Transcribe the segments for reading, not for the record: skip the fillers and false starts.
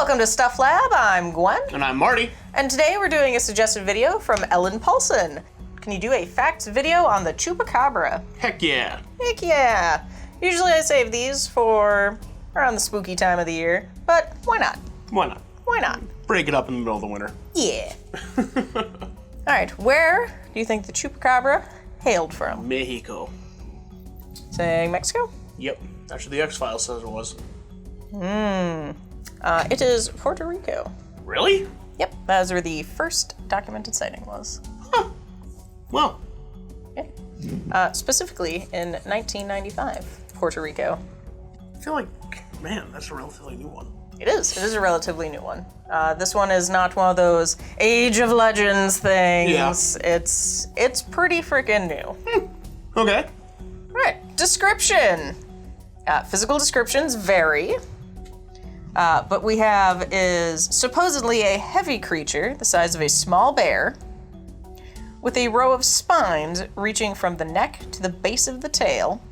Welcome to Stuff Lab. I'm Gwen. And I'm Marty. And today we're doing a suggested video from Ellen Paulsen. Can you do a facts video on the Chupacabra? Heck yeah. Heck yeah. Usually I save these for around the spooky time of the year, but why not? Why not? Why not? Break it up in the middle of the winter. Yeah. All right, where do you think the Chupacabra hailed from? Mexico. Saying Mexico? Yep. Actually, the X-Files says it was. It is Puerto Rico. Really? Yep, that is where the first documented sighting was. Huh. Well. Yeah. Specifically in 1995, Puerto Rico. I feel like, man, that's a relatively new one. It is. It is a relatively new one. This one is not one of those Age of Legends things. Yeah. It's pretty freaking new. Okay. All right, description. Physical descriptions vary. But we have is supposedly a heavy creature the size of a small bear with a row of spines reaching from the neck to the base of the tail.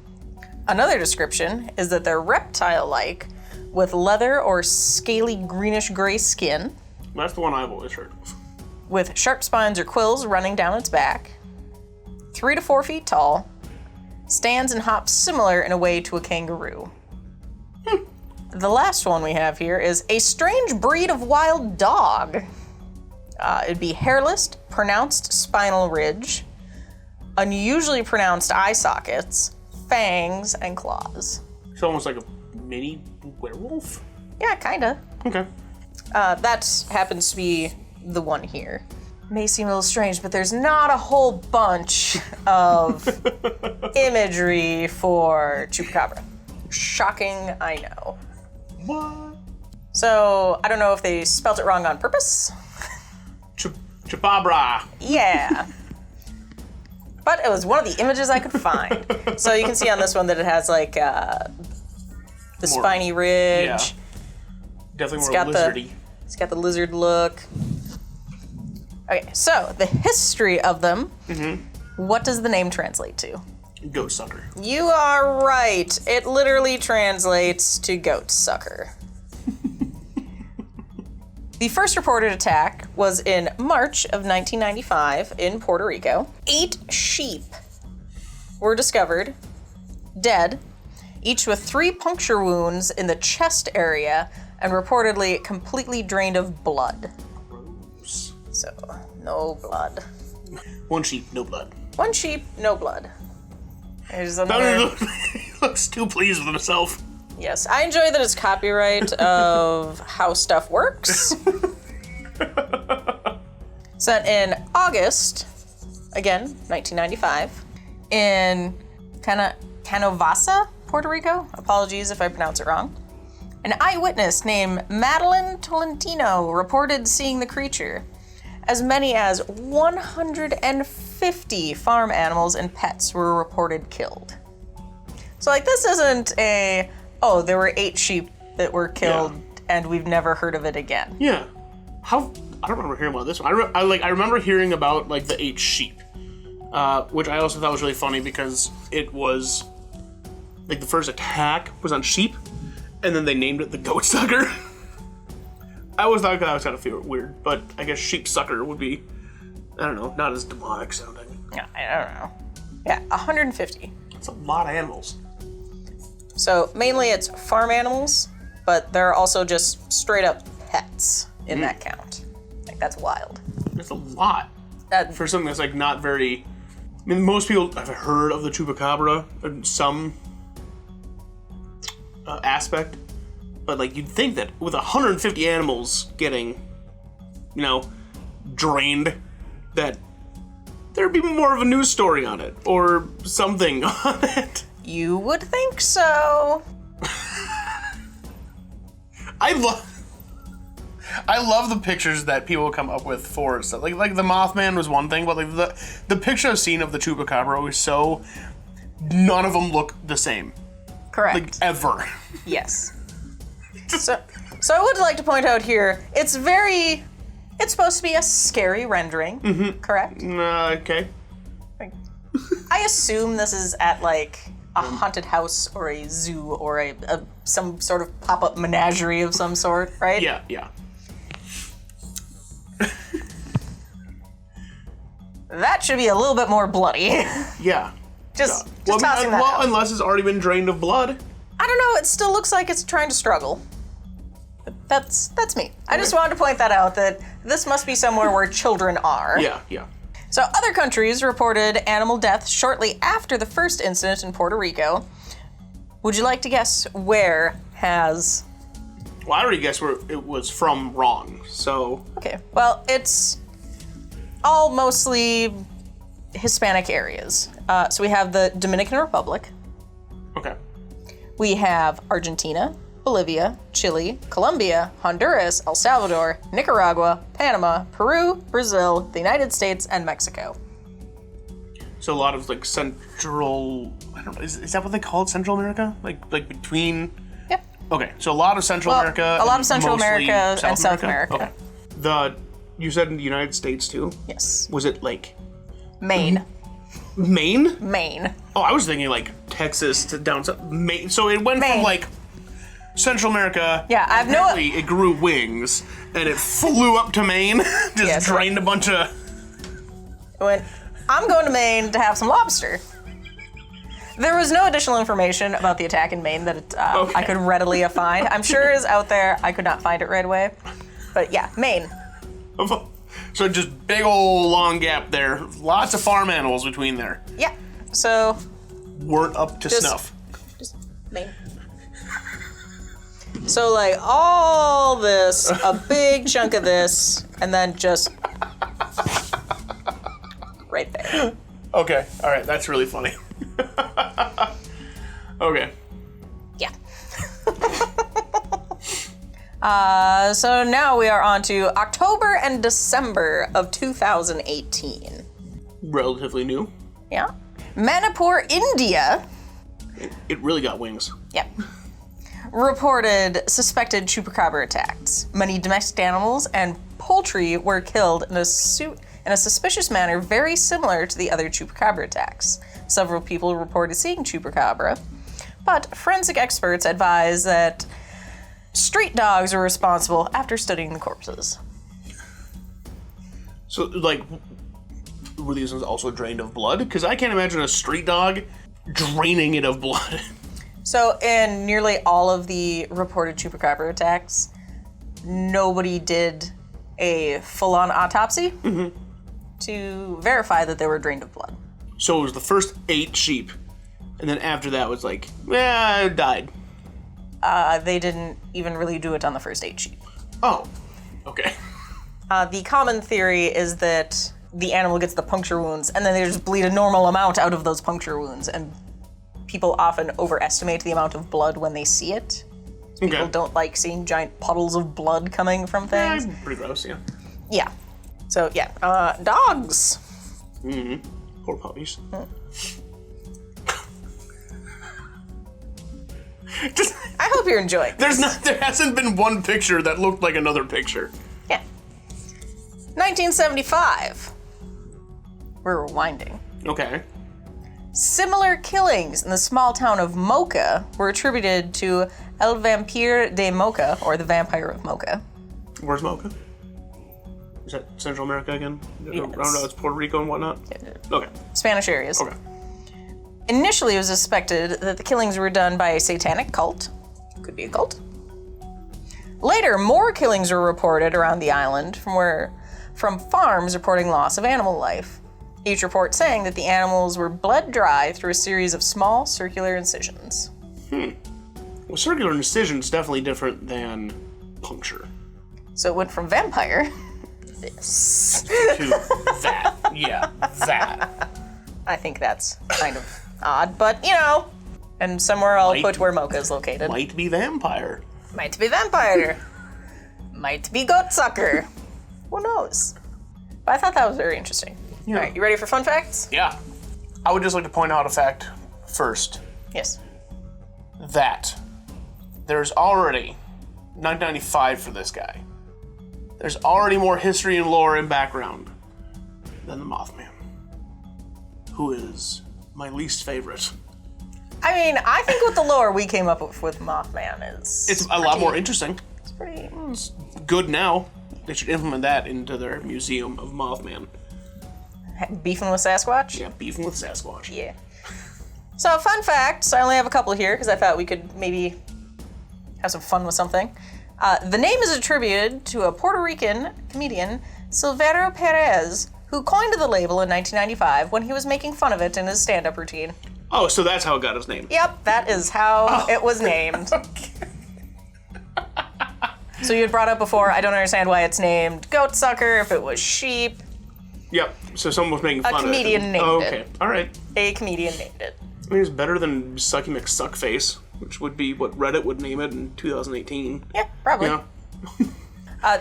Another description is that they're reptile-like with leather or scaly greenish-gray skin. That's the one I've always heard of. With sharp spines or quills running down its back. 3 to 4 feet tall. Stands and hops similar in a way to a kangaroo. The last one we have here is a strange breed of wild dog. It'd be hairless, pronounced spinal ridge, unusually pronounced eye sockets, fangs, and claws. It's almost like a mini werewolf? Yeah, kinda. Okay. That happens to be the one here. May seem a little strange, but there's not a whole bunch of imagery for Chupacabra. Shocking, I know. What? So, I don't know if they spelt it wrong on purpose. Chupacabra. Yeah. But it was one of the images I could find. So you can see on this one that it has like the spiny ridge. Yeah. Definitely more lizardy. It's got the lizard look. Okay, so the history of them. What does the name translate to? Goat sucker. You are right. It literally translates to goat sucker. The first reported attack was in March of 1995 in Puerto Rico. 8 sheep were discovered, dead, each with 3 puncture wounds in the chest area and reportedly completely drained of blood. Gross. So, no blood. 1 sheep, no blood. 1 sheep, no blood. There's another... He looks too pleased with himself. Yes, I enjoy that it's copyright of how stuff works. Sent in August, again, 1995, in Canovasa, Puerto Rico. Apologies if I pronounce it wrong. An eyewitness named Madeline Tolentino reported seeing the creature. As many as 150 farm animals and pets were reported killed. So, like, this isn't a, oh, there were 8 sheep that were killed and we've never heard of it again. Yeah. How? I don't remember hearing about this one. I remember hearing about, like, the 8 sheep, which I also thought was really funny because it was, like, the first attack was on sheep, and then they named it the goat sucker. I always thought that was kind of weird, but I guess sheep sucker would be, I don't know, not as demonic sounding. Yeah, I don't know. Yeah, 150. That's a lot of animals. So mainly it's farm animals, but there are also just straight up pets in that count. Like, that's wild. That's a lot. For something that's like not very, I mean, most people have heard of the Chupacabra in some aspect. But, like, you'd think that with 150 animals getting, you know, drained, that there'd be more of a news story on it, or something on it. You would think so. I love the pictures that people come up with for stuff. Like the Mothman was one thing, but like the picture I've seen of the Chupacabra was so, none of them look the same. Correct. Like, ever. Yes. So I would like to point out here, it's supposed to be a scary rendering, correct? Okay. I assume this is at, like, a haunted house or a zoo or some sort of pop-up menagerie of some sort, right? Yeah, yeah. That should be a little bit more bloody. Yeah. Just well, tossing that out. Unless it's already been drained of blood. I don't know, it still looks like it's trying to struggle. But that's me. I just wanted to point that out, that this must be somewhere where children are. Yeah, yeah. So other countries reported animal deaths shortly after the first incident in Puerto Rico. Would you like to guess where has... Well, I already guessed where it was from wrong, so... Okay, well, it's all mostly Hispanic areas. So we have the Dominican Republic. Okay. We have Argentina, Bolivia, Chile, Colombia, Honduras, El Salvador, Nicaragua, Panama, Peru, Brazil, the United States, and Mexico. So a lot of like central, I don't know, is that what they call it, Central America? Like between? Yeah. Okay, so a lot of Central America. A lot of Central America and South America. Okay. You said in the United States too? Yes. Was it like? Maine. Maine? Maine. Oh, I was thinking like Texas to down south. Maine. So it went from like Central America. Yeah, I've no. It grew wings and it flew up to Maine. Just drained a bunch of. I'm going to Maine to have some lobster. There was no additional information about the attack in Maine that I could readily find. I'm sure it is out there. I could not find it right away. But yeah, Maine. So just big old long gap there. Lots of farm animals between there. Yeah. So. Weren't up to snuff. Just Maine. So like all this, a big chunk of this, and then just right there. Okay, all right, that's really funny. Okay. Yeah. So now we are on to October and December of 2018. Relatively new. Yeah. Manipur, India. It really got wings. Yep. Reported suspected Chupacabra attacks. Many domestic animals and poultry were killed in a suspicious manner very similar to the other Chupacabra attacks. Several people reported seeing Chupacabra, but forensic experts advise that street dogs are responsible after studying the corpses. So, like, were these ones also drained of blood? Because I can't imagine a street dog draining it of blood. So, in nearly all of the reported Chupacabra attacks, nobody did a full-on autopsy to verify that they were drained of blood. So it was the first 8 sheep, and then after that was like, it died. They didn't even really do it on the first 8 sheep. Oh, okay. The common theory is that the animal gets the puncture wounds, and then they just bleed a normal amount out of those puncture wounds, and people often overestimate the amount of blood when they see it. People don't like seeing giant puddles of blood coming from things. Pretty gross, yeah. Yeah. So, yeah. Dogs. Mm-hmm. Poor puppies. I hope you're enjoying this. There hasn't been one picture that looked like another picture. Yeah. 1975. We're rewinding. Okay. Similar killings in the small town of Mocha were attributed to El Vampire de Mocha, or the Vampire of Mocha. Where's Mocha? Is that Central America again? Yeah, I don't know, it's Puerto Rico and whatnot? Okay. Spanish areas. Okay. Initially, it was suspected that the killings were done by a satanic cult. Could be a cult. Later, more killings were reported around the island from farms reporting loss of animal life. Each report saying that the animals were bled dry through a series of small circular incisions. Well, circular incision is definitely different than puncture. So it went from vampire, this. To that. Yeah, that. I think that's kind of odd, but you know. And somewhere I'll put where Mocha is located. Might be vampire. Might be vampire. Might be goat sucker. Who knows? But I thought that was very interesting. Yeah. All right, you ready for fun facts? Yeah. I would just like to point out a fact first. Yes. That there's already 1995 for this guy. There's already more history and lore and background than the Mothman, who is my least favorite I mean, I think with the lore we came up with Mothman is... It's a lot more interesting. It's pretty... It's good now. They should implement that into their museum of Mothman. Beefing with Sasquatch? Yeah, beefing with Sasquatch. Yeah. So, fun facts. I only have a couple here because I thought we could maybe have some fun with something. The name is attributed to a Puerto Rican comedian, Silverio Perez, who coined the label in 1995 when he was making fun of it in his stand-up routine. Oh, so that's how it got its name. Yep, that is how it was named. So you had brought up before, I don't understand why it's named Goat Sucker, if it was sheep. Yep, so someone was making fun of it. A comedian named okay. it. All right. A comedian named it. I mean, it's better than Sucky McSuckface, which would be what Reddit would name it in 2018. Yeah, probably. Yeah.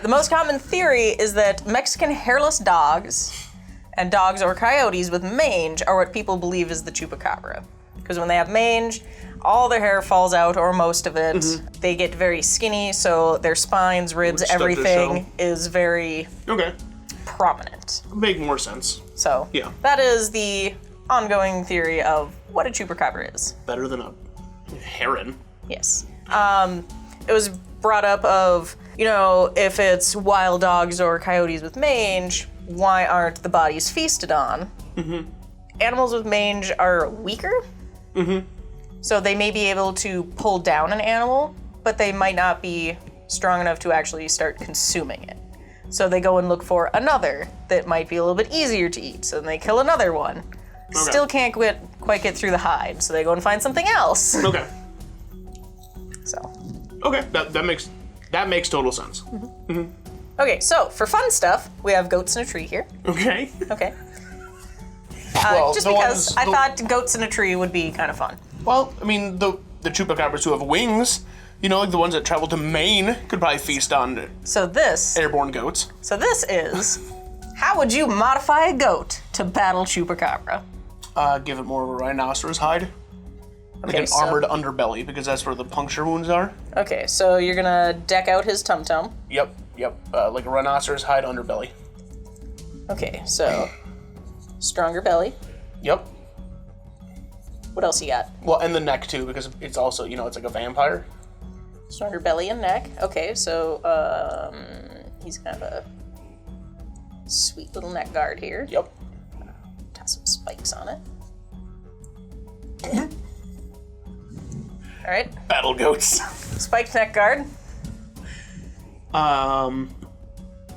The most common theory is that Mexican hairless dogs and dogs or coyotes with mange are what people believe is the Chupacabra. Because when they have mange, all their hair falls out, or most of it. Mm-hmm. They get very skinny, so their spines, ribs, everything is very prominent. Make more sense. So that is the ongoing theory of what a Chupacabra is. Better than a heron. Yes. It was brought up of, you know, if it's wild dogs or coyotes with mange, why aren't the bodies feasted on? Mm-hmm. Animals with mange are weaker. Mm-hmm. So they may be able to pull down an animal, but they might not be strong enough to actually start consuming it. So they go and look for another that might be a little bit easier to eat. So then they kill another one. Okay. Still can't quite get through the hide, so they go and find something else. Okay. So. Okay, that makes total sense. Mm-hmm. Mm-hmm. Okay, so for fun stuff, we have goats in a tree here. Okay. Okay. Just because I thought goats in a tree would be kind of fun. Well, I mean, the chupacabras who have wings, you know, like the ones that travel to Maine, could probably feast on airborne goats. So this is, how would you modify a goat to battle Chupacabra? Give it more of a rhinoceros hide. Like an armored underbelly, because that's where the puncture wounds are. Okay, so you're gonna deck out his tum-tum. Yep. Like a rhinoceros hide underbelly. Okay, so stronger belly. Yep. What else you got? Well, and the neck too, because it's also, you know, it's like a vampire. Stronger belly and neck. Okay, so he's kind of a sweet little neck guard here. Yep. Toss some spikes on it. All right. Battle goats. Spiked neck guard.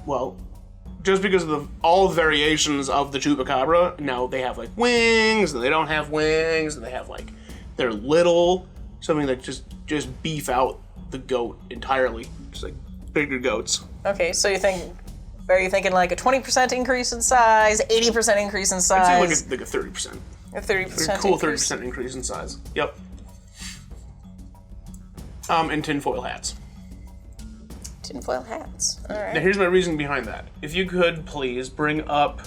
Well, just because of all the variations of the Chupacabra, now they have like wings, and they don't have wings, and they have like, they're little, something that just beef out the goat entirely. Just like bigger goats. Okay, so are you thinking like a 20% increase in size, 80% increase in size? I'd say like a 30%. A 30% cool increase. 30% increase in size. Yep. And tinfoil hats. Tinfoil hats. All right. Now here's my reason behind that. If you could please bring up...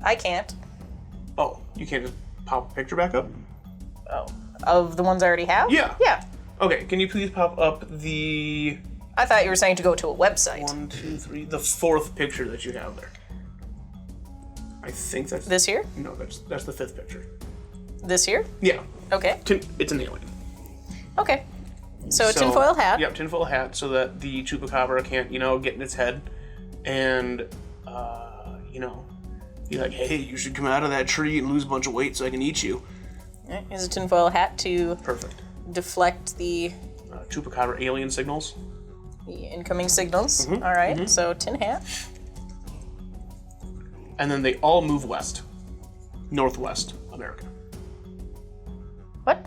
I can't. Oh, you can't just pop a picture back up? Oh. Of the ones I already have? Yeah. Yeah. Okay, can you please pop up the... I thought you were saying to go to a website. 1, 2, 3, the fourth picture that you have there. I think that's... This here? No, that's the fifth picture. This here? Yeah. Okay. It's an alien. Okay. So a tinfoil hat. Yep, tinfoil hat, so that the Chupacabra can't, you know, get in its head and, you know, be like, hey, you should come out of that tree and lose a bunch of weight so I can eat you. Right, here's a tinfoil hat to deflect the Chupacabra alien signals. The incoming signals. Mm-hmm. All right, so tin hat. And then they all move west. Northwest America. What?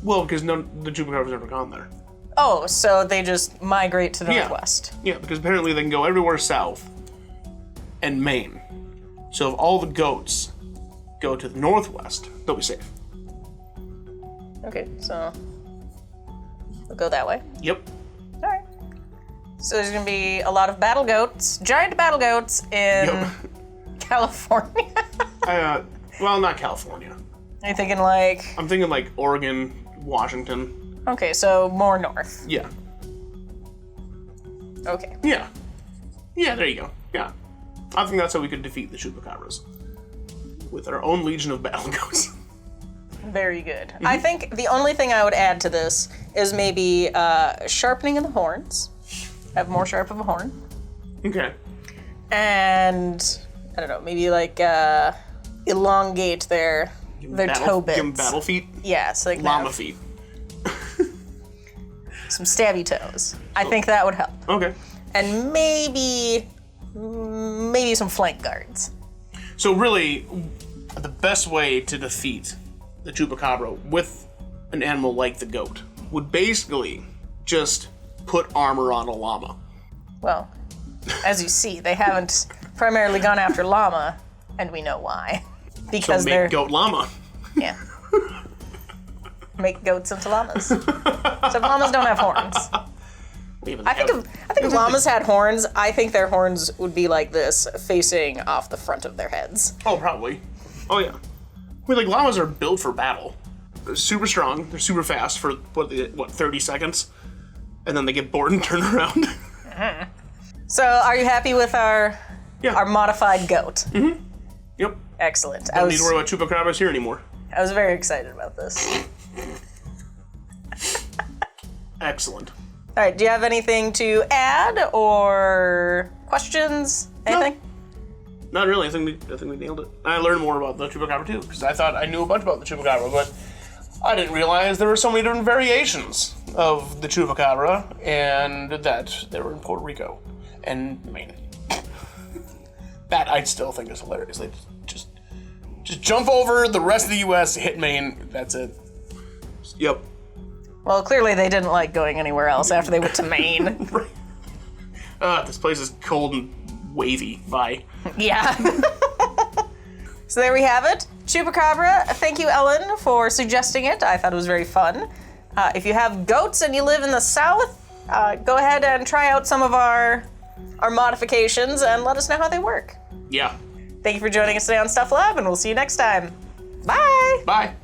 Well, because the Chupacabra's never gone there. Oh, so they just migrate to the northwest. Yeah, because apparently they can go everywhere south and Maine. So if all the goats go to the northwest, they'll be safe. Okay, so we'll go that way. Yep. All right. So there's going to be a lot of battle goats, giant battle goats in California. Well, not California. Are you thinking like... I'm thinking like Oregon, Washington. Okay, so more north. Yeah. Okay. Yeah. Yeah, there you go. Yeah. I think that's how we could defeat the Chupacabras. With our own legion of battle goats. Very good. I think the only thing I would add to this is maybe sharpening of the horns. Have more sharp of a horn. Okay. And I don't know, maybe like elongate their toe bits. Give them battle feet? Yeah, so they can Llama have feet. some stabby toes. I think that would help. Okay. And maybe some flank guards. So really, the best way to defeat the Chupacabra with an animal like the goat would basically just put armor on a llama. Well, as you see, they haven't primarily gone after llama, and we know why. Because So they're make goat llama. yeah. Make goats into llamas. So llamas don't have horns. I think if llamas had horns, I think their horns would be like this, facing off the front of their heads. Oh, probably. Oh, yeah. I mean, like, llamas are built for battle. They're super strong. They're super fast for, 30 seconds? And then they get bored and turn around. So, are you happy with our modified goat? Mm-hmm. Yep. Excellent. Don't need to worry about Chupacabras here anymore. I was very excited about this. Excellent. All right, do you have anything to add or questions? Anything? No, not really. I think we nailed it. I learned more about the Chupacabra too, because I thought I knew a bunch about the Chupacabra, but I didn't realize there were so many different variations of the Chupacabra, and that they were in Puerto Rico and Maine. That I still think is hilarious. Like, just jump over the rest of the U.S., hit Maine. That's it. Yep. Well, clearly they didn't like going anywhere else after they went to Maine. This place is cold and wavy. Bye. Yeah. So there we have it. Chupacabra. Thank you, Ellen, for suggesting it. I thought it was very fun. If you have goats and you live in the South, go ahead and try out some of our modifications and let us know how they work. Yeah. Thank you for joining us today on Stuff Lab, and we'll see you next time. Bye! Bye.